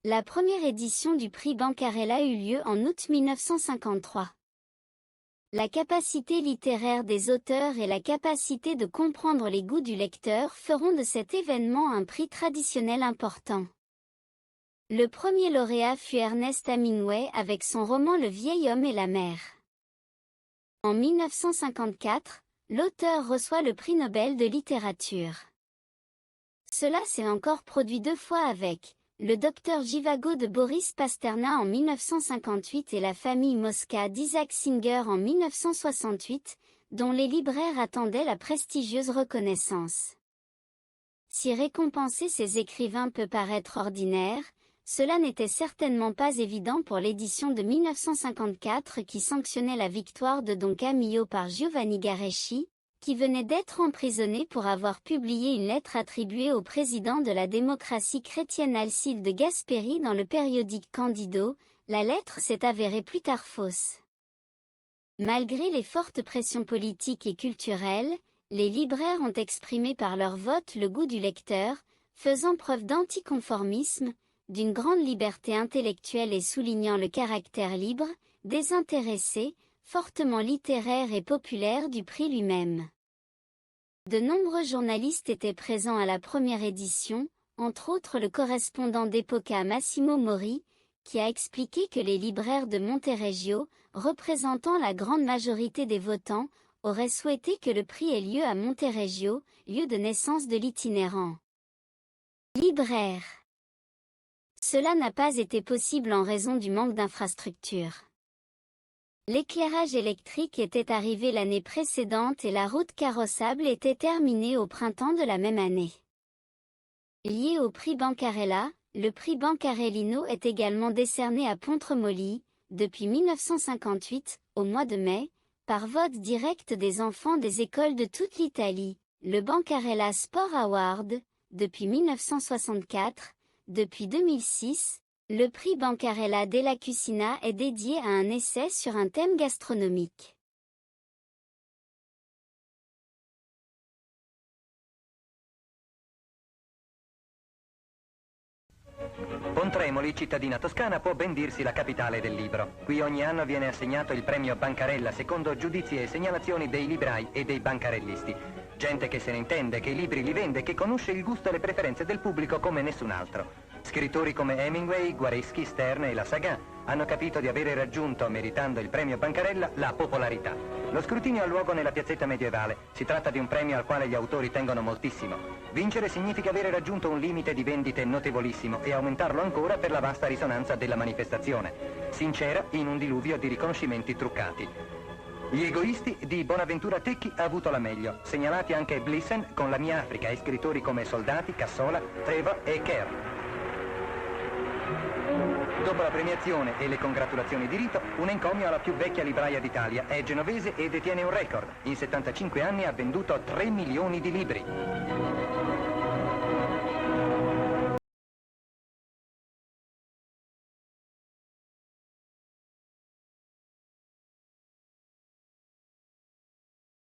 La première édition du prix Bancarella eut lieu en août 1953. La capacité littéraire des auteurs et la capacité de comprendre les goûts du lecteur feront de cet événement un prix traditionnel important. Le premier lauréat fut Ernest Hemingway avec son roman Le vieil homme et la mer. En 1954, l'auteur reçoit le prix Nobel de littérature. Cela s'est encore produit 2 fois avec le docteur Jivago de Boris Pasternak en 1958 et la famille Mosca d'Isaac Singer en 1968, dont les libraires attendaient la prestigieuse reconnaissance. Si récompenser ces écrivains peut paraître ordinaire, cela n'était certainement pas évident pour l'édition de 1954 qui sanctionnait la victoire de Don Camillo par Giovanni Gareschi, qui venait d'être emprisonné pour avoir publié une lettre attribuée au président de la démocratie chrétienne Alcide de Gasperi dans le périodique Candido. La lettre s'est avérée plus tard fausse. Malgré les fortes pressions politiques et culturelles, les libraires ont exprimé par leur vote le goût du lecteur, faisant preuve d'anticonformisme, d'une grande liberté intellectuelle et soulignant le caractère libre, désintéressé, fortement littéraire et populaire du prix lui-même. De nombreux journalistes étaient présents à la première édition, entre autres le correspondant d'Epoca Massimo Mori, qui a expliqué que les libraires de Montereggio, représentant la grande majorité des votants, auraient souhaité que le prix ait lieu à Montereggio, lieu de naissance de l'itinérant libraire. Cela n'a pas été possible en raison du manque d'infrastructures. L'éclairage électrique était arrivé l'année précédente et la route carrossable était terminée au printemps de la même année. Lié au prix Bancarella, le prix Bancarellino est également décerné à Pontremoli, depuis 1958, au mois de mai, par vote direct des enfants des écoles de toute l'Italie, le Bancarella Sport Award, depuis 1964, depuis 2006, le prix Bancarella della Cucina est dédié à un essai sur un thème gastronomique. Pontremoli, cittadina toscana, può ben dirsi la capitale del libro. Qui ogni anno viene assegnato il premio Bancarella secondo giudizi e segnalazioni dei librai e dei bancarellisti. Gente che se ne intende, che i libri li vende, che conosce il gusto e le preferenze del pubblico come nessun altro. Scrittori come Hemingway, Guareschi, Stern e la Sagan hanno capito di avere raggiunto, meritando il premio Bancarella, la popolarità. Lo scrutinio ha luogo nella piazzetta medievale. Si tratta di un premio al quale gli autori tengono moltissimo. Vincere significa avere raggiunto un limite di vendite notevolissimo e aumentarlo ancora per la vasta risonanza della manifestazione. Sincera in un diluvio di riconoscimenti truccati. Gli egoisti di Bonaventura Tecchi ha avuto la meglio, segnalati anche Blissen con La mia Africa e scrittori come Soldati, Cassola, Trevor e Kerr. Dopo la premiazione e le congratulazioni di rito, un encomio alla più vecchia libraia d'Italia. È genovese e detiene un record. In 75 anni ha venduto 3 milioni di libri.